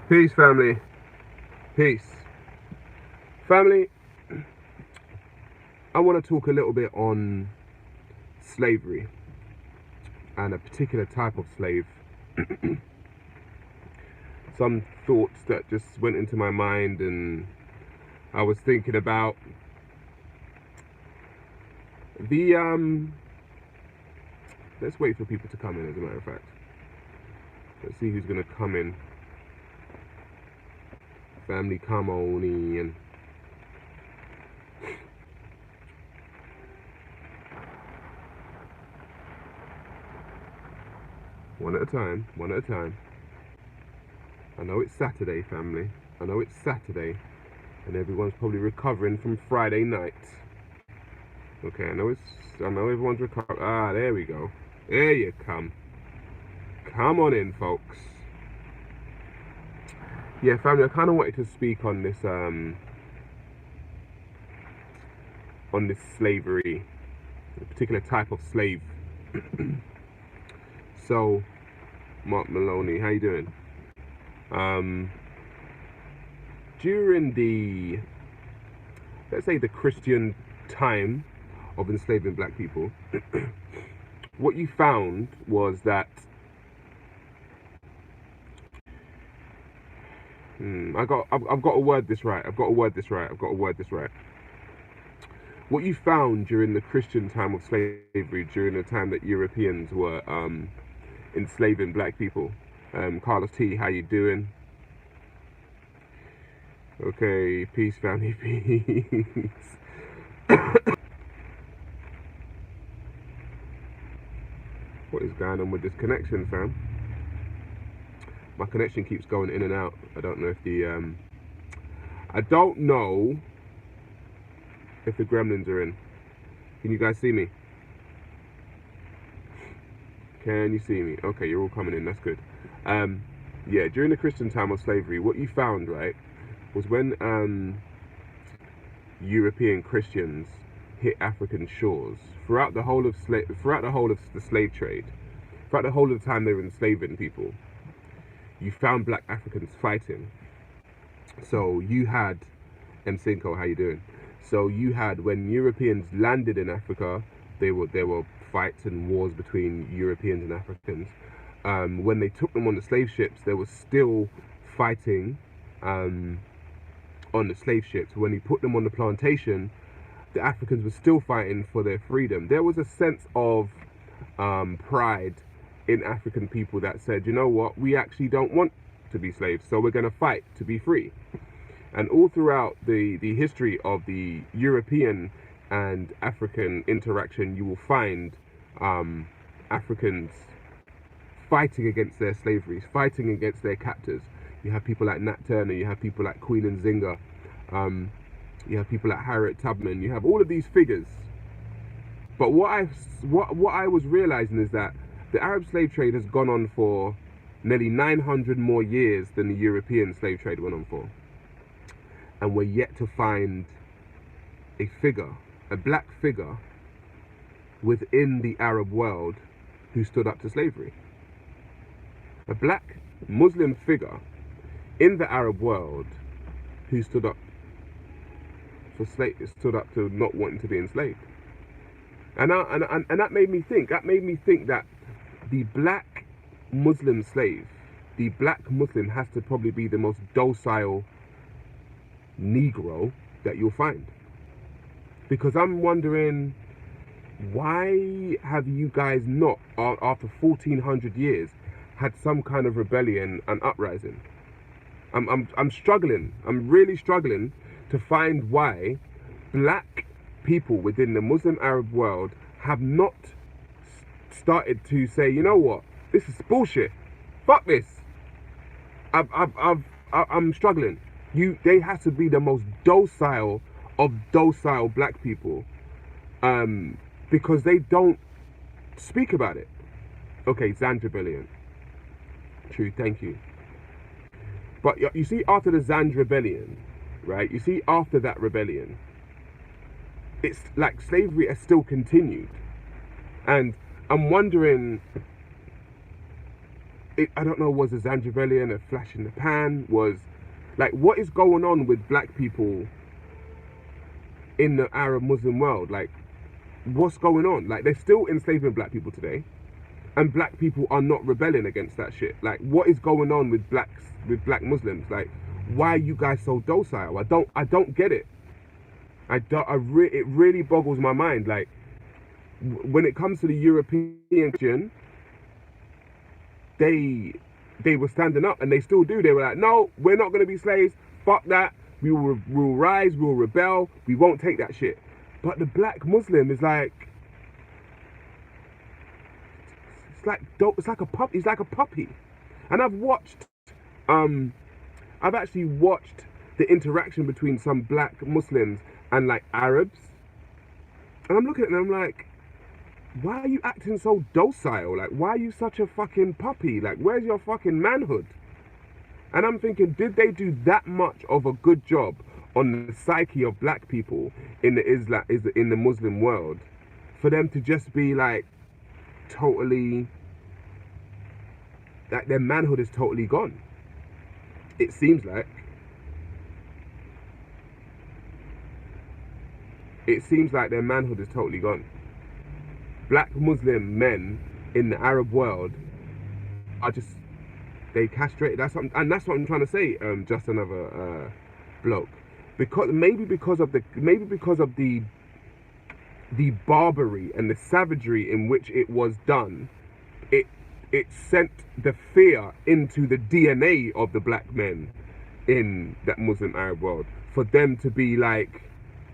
Peace, family. Peace. Family, I want to talk a little bit on slavery and a particular type of slave. Some thoughts that just went into my mind, and I was thinking about the let's wait for people to come in, as a matter of fact. Let's see who's going to come in. Family, come on in. One at a time, one at a time. I know it's Saturday, family. I know it's Saturday, and everyone's probably recovering from Friday night. Okay, I know everyone's recovering. Ah, there we go. There you come. Come on in, folks. Yeah, family, I kind of wanted to speak on this slavery, a particular type of slave. So, Mark Maloney, how you doing? During the, let's say, the Christian time of enslaving black people, what you found was that I've got to word this right. What you found during the Christian time of slavery, during the time that Europeans were enslaving black people. Carlos T, how you doing? Okay, peace, family, peace. What is going on with this connection, fam? My connection keeps going in and out. I don't know if the gremlins are in. Can you guys see me? Can you see me? Okay, you're all coming in. That's good. Yeah, during the Christian time of slavery, what you found, right, was when European Christians hit African shores throughout the whole of the slave trade, throughout the whole of the time they were enslaving people. You found black Africans fighting. So you had M5, how you doing? So you had, when Europeans landed in Africa, there were fights and wars between Europeans and Africans. When they took them on the slave ships, there was still fighting on the slave ships. When he put them on the plantation, the Africans were still fighting for their freedom. There was a sense of pride in African people that said, you know what, we actually don't want to be slaves, so we're going to fight to be free. And all throughout the history of the European and African interaction, you will find Africans fighting against their slavery, fighting against their captors. You have people like Nat Turner, you have people like Queen and Zinga, you have people like Harriet Tubman, you have all of these figures. But what I was realizing is that the Arab slave trade has gone on for nearly 900 more years than the European slave trade went on for. And we're yet to find a figure, a black figure, within the Arab world who stood up to slavery. A black Muslim figure in the Arab world who stood up to not wanting to be enslaved. And that made me think. That made me think that the black Muslim slave, the black Muslim, has to probably be the most docile Negro that you'll find. Because I'm wondering, why have you guys not, after 1400 years, had some kind of rebellion and uprising? I'm struggling. I'm really struggling to find why black people within the Muslim Arab world have not started to say, you know what, this is bullshit. Fuck this. I'm struggling. They have to be the most docile of docile black people, because they don't speak about it. Okay, Zand Rebellion. True, thank you. But you see, after the Zand Rebellion, right? You see, after that rebellion, it's like slavery has still continued. And I'm wondering, I don't know, was a Zanjavellian a flash in the pan? Was like, what is going on with black people in the Arab Muslim world? Like, what's going on? Like, they're still enslaving black people today, and black people are not rebelling against that shit. Like, what is going on with black Muslims? Like, why are you guys so docile? I don't get it. It really boggles my mind. Like, when it comes to the European, they were standing up, and they still do. They were like, no, we're not going to be slaves. Fuck that. We'll rise. We'll rebel. We won't take that shit. But the black Muslim is like, it's like a puppy. He's like a puppy. And I've actually watched the interaction between some black Muslims and like Arabs, and I'm looking at them, I'm like, why are you acting so docile? Like, why are you such a fucking puppy? Like, where's your fucking manhood? And I'm thinking, did they do that much of a good job on the psyche of black people in the Muslim world for them to just be like totally, like, their manhood is totally gone? It seems like. It seems like their manhood is totally gone. Black Muslim men in the Arab world are just, they castrated. That's what I'm trying to say. Just another bloke, because maybe because of the barbary and the savagery in which it was done, it sent the fear into the DNA of the black men in that Muslim Arab world, for them to be like,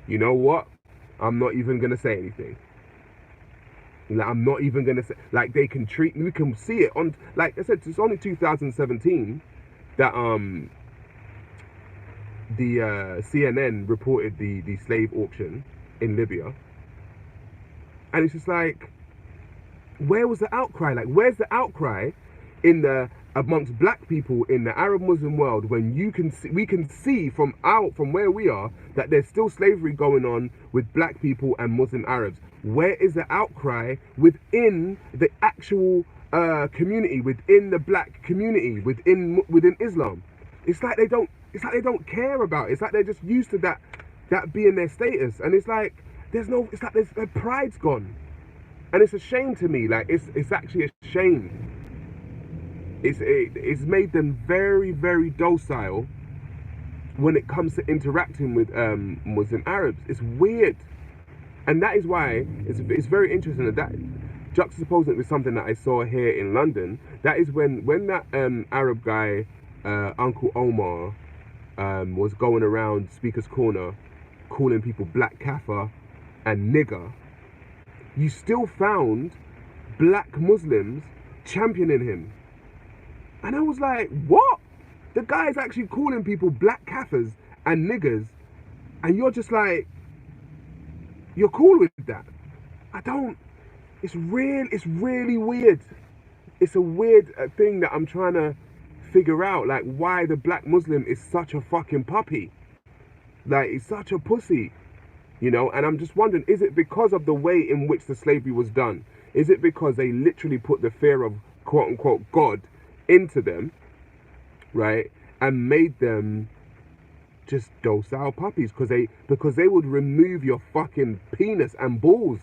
you know what, I'm not even gonna say anything. Like, I'm not even gonna say, like, they can treat me. We can see it on, like I said, it's only 2017 that the CNN reported the slave auction in Libya, and it's just like, where was the outcry? Like, where's the outcry amongst black people in the Arab Muslim world, when we can see from where we are that there's still slavery going on with black people and Muslim Arabs? Where is the outcry within the actual community, within the black community, within Islam? It's like they don't care about it. It's like they're just used to that being their status, and it's like their pride's gone. And it's a shame to me. Like, it's actually a shame. It's made them very, very docile when it comes to interacting with Muslim Arabs. It's weird, and that is why it's very interesting that juxtaposing it with something that I saw here in London. That is when that Arab guy, Uncle Omar, was going around Speaker's Corner, calling people black kafir and nigger. You still found black Muslims championing him. And I was like, what? The guy's actually calling people black kafirs and niggers, and you're just like, you're cool with that? It's really weird. It's a weird thing that I'm trying to figure out, like, why the black Muslim is such a fucking puppy. Like, he's such a pussy. You know, and I'm just wondering, is it because of the way in which the slavery was done? Is it because they literally put the fear of quote unquote God into them, right, and made them just docile puppies? Because they would remove your fucking penis and balls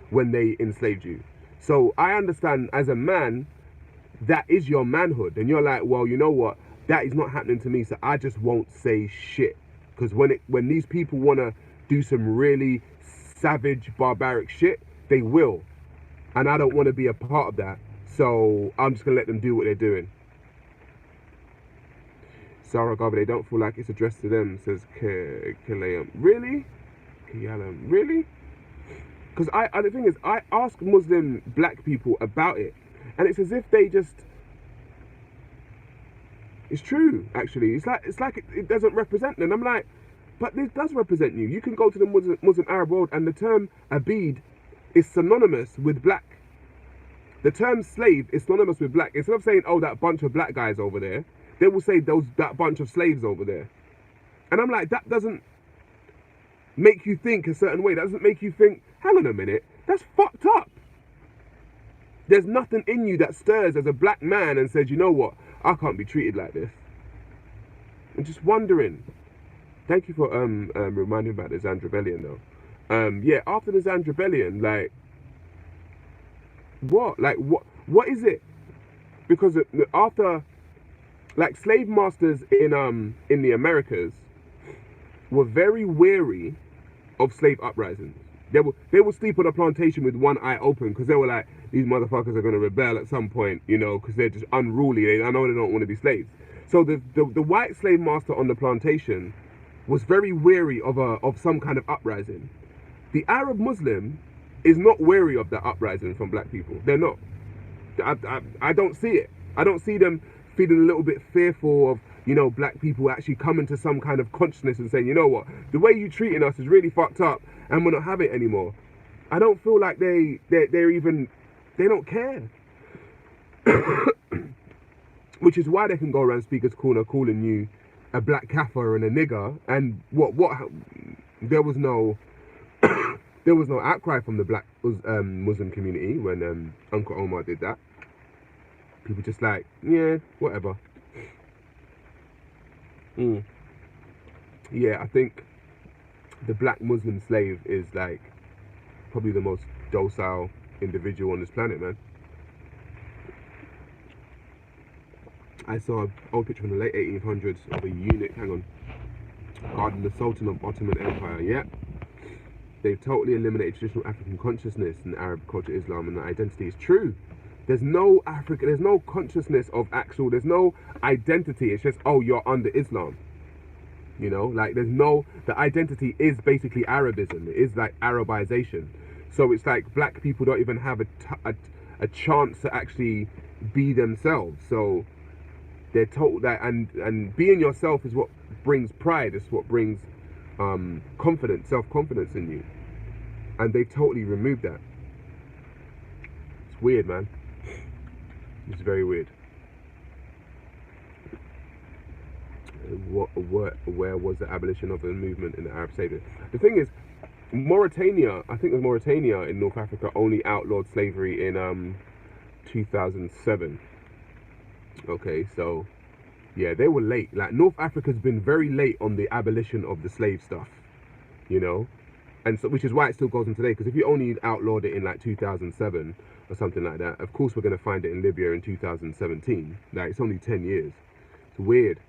when they enslaved you. So I understand, as a man, that is your manhood, and you're like, well, you know what, that is not happening to me, so I just won't say shit. Because when these people want to do some really savage, barbaric shit, they will. And I don't want to be a part of that. So I'm just going to let them do what they're doing. Sarah Garvey, they don't feel like it's addressed to them, says Kilayam. Really? Kiyalam. Really? Because the thing is, I ask Muslim black people about it, and it's as if they just... It's true, actually. It's like it doesn't represent them. I'm like, but this does represent you. You can go to the Muslim Arab world, and the term Abeed is synonymous with black. The term slave is synonymous with black. Instead of saying, oh, that bunch of black guys over there, they will say that bunch of slaves over there. And I'm like, that doesn't make you think a certain way. That doesn't make you think, hang on a minute, that's fucked up. There's nothing in you that stirs as a black man and says, you know what, I can't be treated like this. I'm just wondering. Thank you for reminding me about the Zand Rebellion though. Yeah, after the Zand Rebellion, like what? Like what is it? Because after, like, slave masters in the Americas were very wary of slave uprisings. They would sleep on a plantation with one eye open because they were like, these motherfuckers are going to rebel at some point, you know, because they're just unruly. I know they don't want to be slaves. So the white slave master on the plantation was very wary of some kind of uprising. The Arab Muslim is not wary of that uprising from black people. They're not. I don't see it. I don't see them feeling a little bit fearful of, you know, black people actually coming to some kind of consciousness and saying, you know what, the way you treating us is really fucked up and we're not having it anymore. I don't feel like they're even, they don't care. Which is why they can go around Speaker's Corner calling you a black kafir and a nigger, and what there was no there was no outcry from the black Muslim community when Uncle Omar did that. People just like, yeah, whatever. Yeah, I think the black Muslim slave is like probably the most docile individual on this planet, man. I saw an old picture from the late 1800s of a eunuch, hang on, guarding the Sultan of Ottoman Empire. Yeah, they've totally eliminated traditional African consciousness in Arab culture, Islam, and the identity is true. There's no there's no consciousness of actual, there's no identity. It's just, oh, you're under Islam. You know, like there's no, the identity is basically Arabism. It is like Arabization. So it's like black people don't even have a chance to actually be themselves. So they're told that, and being yourself is what brings pride. It's what brings confidence, self-confidence in you. And they've totally removed that. It's weird, man. It's very weird. Where was the abolition of the movement in the Arab Savior? The thing is, Mauritania, I think it was Mauritania in North Africa, only outlawed slavery in 2007. Okay, so yeah, they were late. Like, North Africa's been very late on the abolition of the slave stuff, you know, and so, which is why it still goes on today. Because if you only outlawed it in like 2007 or something like that, of course we're going to find it in Libya in 2017. Like, it's only 10 years. It's weird.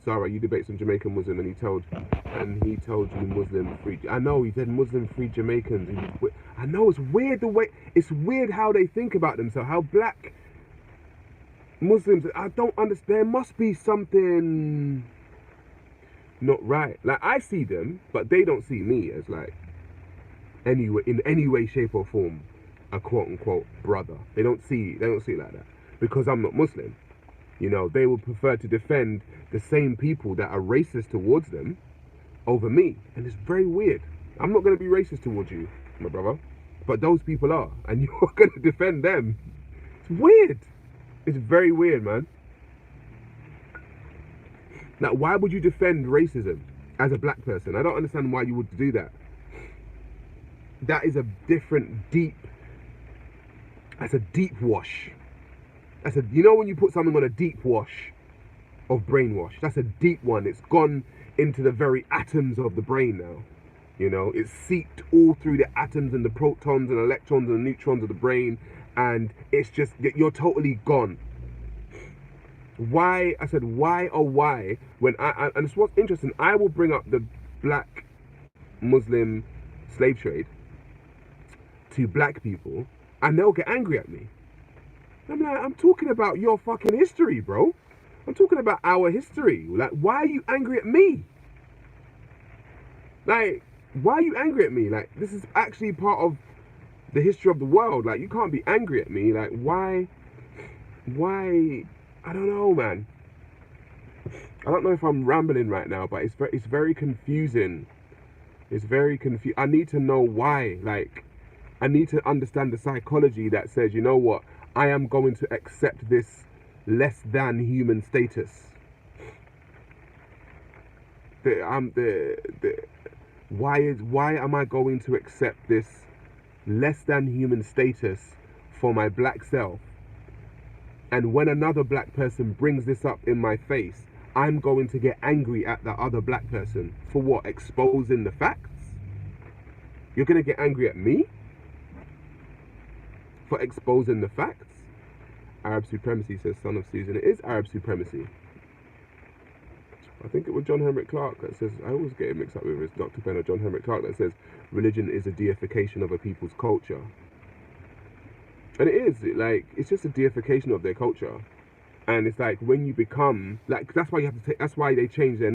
Sarah, you debate some Jamaican Muslim, and he told you Muslim free. I know, he said Muslim free Jamaicans. I know, it's weird the way, it's weird how they think about themselves. How black Muslims, I don't understand. There must be something not right. Like, I see them, but they don't see me as like in any way, shape or form a quote unquote brother. They don't see it like that because I'm not Muslim. You know, they would prefer to defend the same people that are racist towards them over me. And it's very weird. I'm not going to be racist towards you, my brother. But those people are. And you're going to defend them. It's weird. It's very weird, man. Now, why would you defend racism as a black person? I don't understand why you would do that. That is a different, that's a deep wash. That's you know when you put something on a deep wash of brainwash, that's a deep one. It's gone into the very atoms of the brain now. You know, it's seeped all through the atoms and the protons and electrons and neutrons of the brain, and it's just, you're totally gone. Why? I said, why oh why? When and it's what's interesting, I will bring up the black Muslim slave trade to black people, and they'll get angry at me. I'm like, I'm talking about your fucking history, bro. I'm talking about our history. Like, why are you angry at me? Like, why are you angry at me? Like, this is actually part of the history of the world. Like, you can't be angry at me. Like, why? I don't know, man. I don't know if I'm rambling right now, but it's very confusing. It's very confusing. I need to know why. Like, I need to understand the psychology that says, you know what? I am going to accept this less than human status. Why am I going to accept this less than human status for my black self? And when another black person brings this up in my face, I'm going to get angry at the other black person for what? Exposing the facts? You're going to get angry at me for exposing the facts? Arab supremacy, says Son of Susan. It is Arab supremacy. I think it was John Henrik Clarke that says, I always get it mixed up with it's Dr. Penn or John Henrik Clarke that says religion is a deification of a people's culture. And it is, like, it's just a deification of their culture. And it's like when you become, like, that's why you have to take, that's why they change their